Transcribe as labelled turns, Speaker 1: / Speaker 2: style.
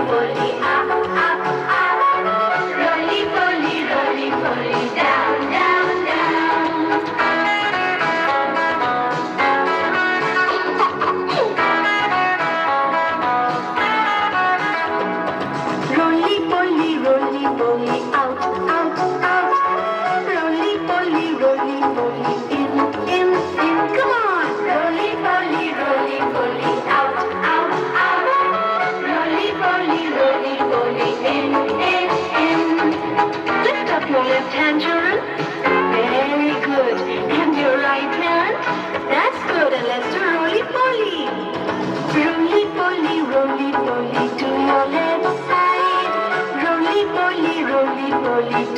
Speaker 1: poly, up, up, up. Roly poly, down, down, down. Roly poly, out, out, out. Roly poly, in, in, in. Come on. Roly poly, out, out, out. Roly poly, in, in. Lift up your left hand, children. Very good. And your right hand. That's good. And let's do roly poly. Roly poly to your left side. Roly poly